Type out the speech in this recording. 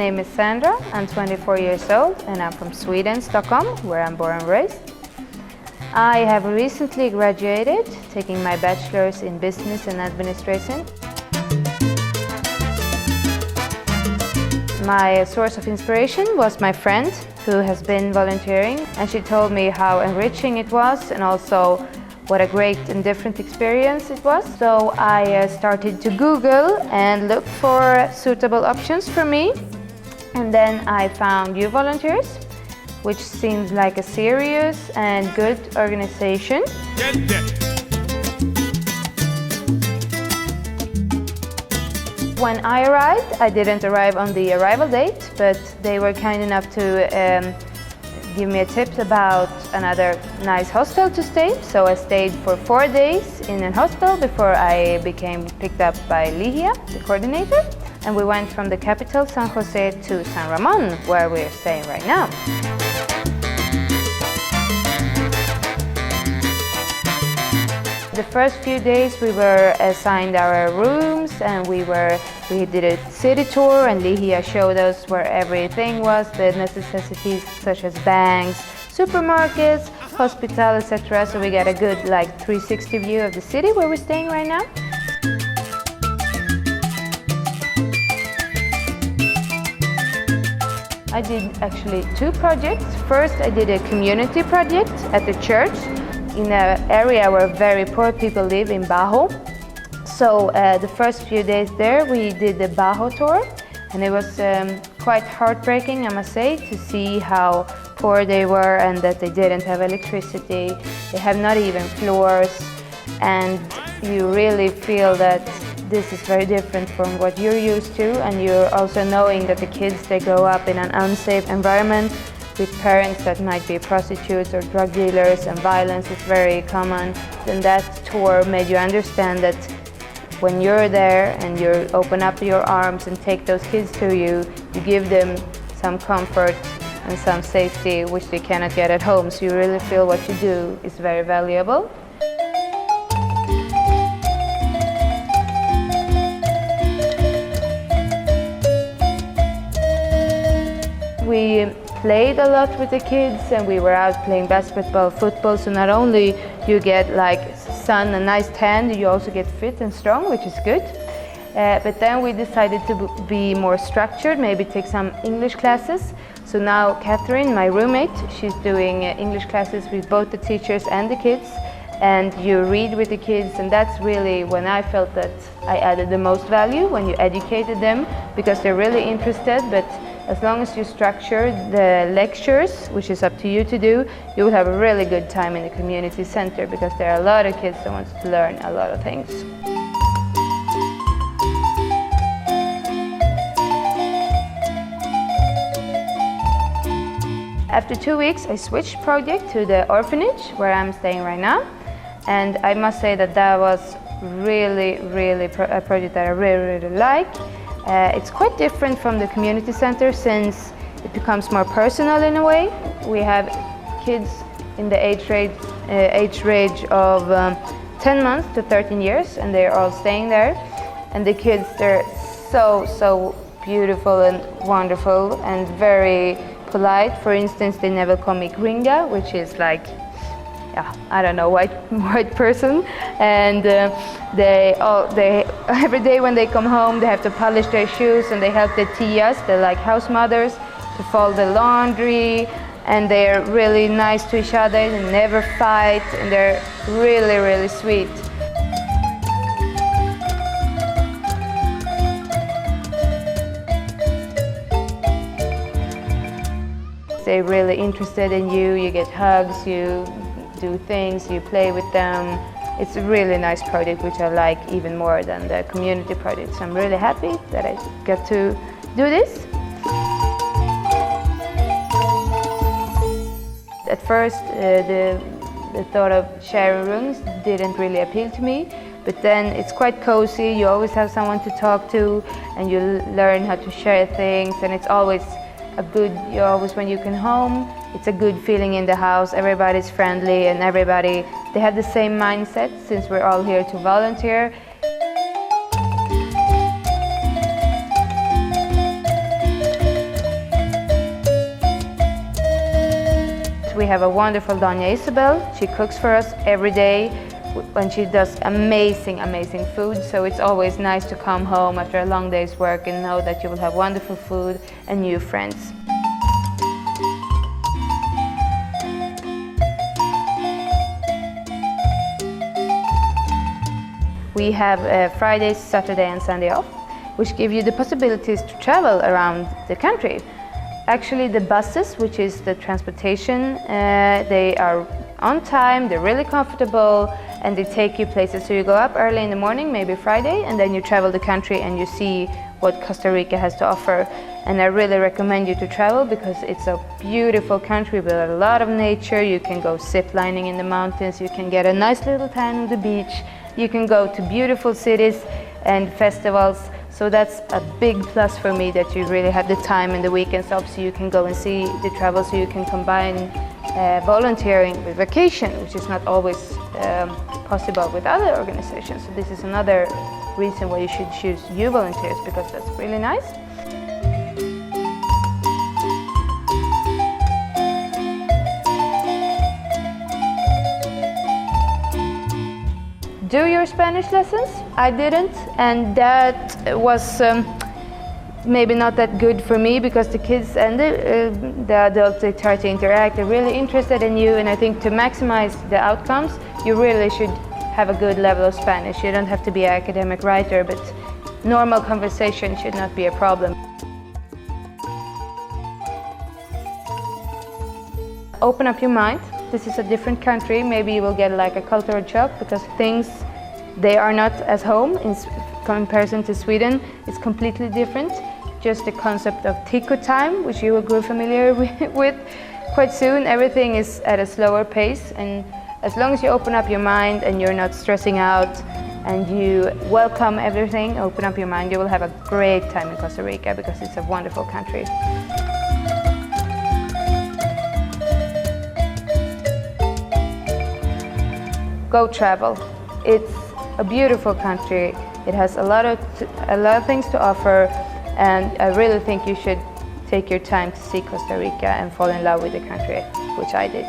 name is Sandra, I'm 24 years old and I'm from Sweden, Stockholm, where I'm born and raised. I have recently graduated, taking my bachelor's in business and administration. My source of inspiration was my friend who has been volunteering, and she told me how enriching it was and also what a great and different experience it was. So I started to Google and look for suitable options for me. And then I found uVolunteers, which seems like a serious and good organization. When I arrived, I didn't arrive on the arrival date, but they were kind enough to give me a tip about another nice hostel to stay. So I stayed for 4 days in a hostel before I became picked up by Ligia, the coordinator. And we went from the capital, San Jose, to San Ramon, where we're staying right now. The first few days we were assigned our rooms and we did a city tour, and Ligia showed us where everything was, the necessities such as banks, supermarkets, hospital, etc. So we got a good 360 view of the city where we're staying right now. I did actually 2 projects. First I did a community project at the church in an area where very poor people live in Bajo. So the first few days there we did the Bajo tour, and it was quite heartbreaking, I must say, to see how poor they were and that they didn't have electricity. They have not even floors, and you really feel that this is very different from what you're used to, and you're also knowing that the kids, they grow up in an unsafe environment with parents that might be prostitutes or drug dealers, and violence is very common. And that tour made you understand that when you're there and you open up your arms and take those kids to you, you give them some comfort and some safety which they cannot get at home. So you really feel what you do is very valuable. We played a lot with the kids, and we were out playing basketball, football, so not only you get sun and nice tan, you also get fit and strong, which is good. But then we decided to be more structured, maybe take some English classes. So now Catherine, my roommate, she's doing English classes with both the teachers and the kids, and you read with the kids, and that's really when I felt that I added the most value, when you educated them, because they're really interested. But as long as you structure the lectures, which is up to you to do, you will have a really good time in the community center, because there are a lot of kids that want to learn a lot of things. After 2 weeks, I switched project to the Orphanage, where I'm staying right now. And I must say that that was really a project that I really like. It's quite different from the community center since it becomes more personal in a way. We have kids in the age range of 10 months to 13 years, and they're all staying there. And the kids, they're so beautiful and wonderful and very polite. For instance, they never call me gringa, which is I don't know, white person. And they every day when they come home, they have to polish their shoes, and they help the tias, they're like house mothers, to fold the laundry, and they're really nice to each other. They never fight, and they're really sweet. They're really interested in you. You get hugs, you do things, you play with them. It's a really nice project, which I like even more than the community projects. I'm really happy that I get to do this. At first, the thought of sharing rooms didn't really appeal to me, but then it's quite cozy. You always have someone to talk to, and you learn how to share things, and it's always when you come home, it's a good feeling in the house. Everybody's friendly, and they have the same mindset, since we're all here to volunteer. we have a wonderful Doña Isabel. She cooks for us every day and she does amazing food. So it's always nice to come home after a long day's work and know that you will have wonderful food and new friends. We have Fridays, Saturday and Sunday off, which give you the possibilities to travel around the country. Actually, the buses, which is the transportation, they are on time, they're really comfortable, and they take you places. So you go up early in the morning, maybe Friday, and then you travel the country and you see what Costa Rica has to offer. And I really recommend you to travel because it's a beautiful country with a lot of nature. You can go zip lining in the mountains, you can get a nice little tan on the beach, you can go to beautiful cities and festivals. So that's a big plus for me, that you really have the time and the weekends off so you can go and see the travel, so you can combine volunteering with vacation, which is not always possible with other organizations. So this is another reason why you should choose uVolunteers, because that's really nice. Do your Spanish lessons? I didn't, and that was maybe not that good for me, because the kids and the adults, they try to interact, they're really interested in you, and I think to maximize the outcomes, you really should have a good level of Spanish. You don't have to be an academic writer, but normal conversation should not be a problem. Open up your mind. This is a different country. Maybe you will get like a cultural shock, because things, they are not as home in comparison to Sweden. It's completely different. Just the concept of tico time, which you will grow familiar with quite soon. Everything is at a slower pace, and as long as you open up your mind and you're not stressing out and you welcome everything, open up your mind, you will have a great time in Costa Rica, because it's a wonderful country. Go travel. It's a beautiful country. It has a lot of things to offer, and I really think you should take your time to see Costa Rica and fall in love with the country, which I did.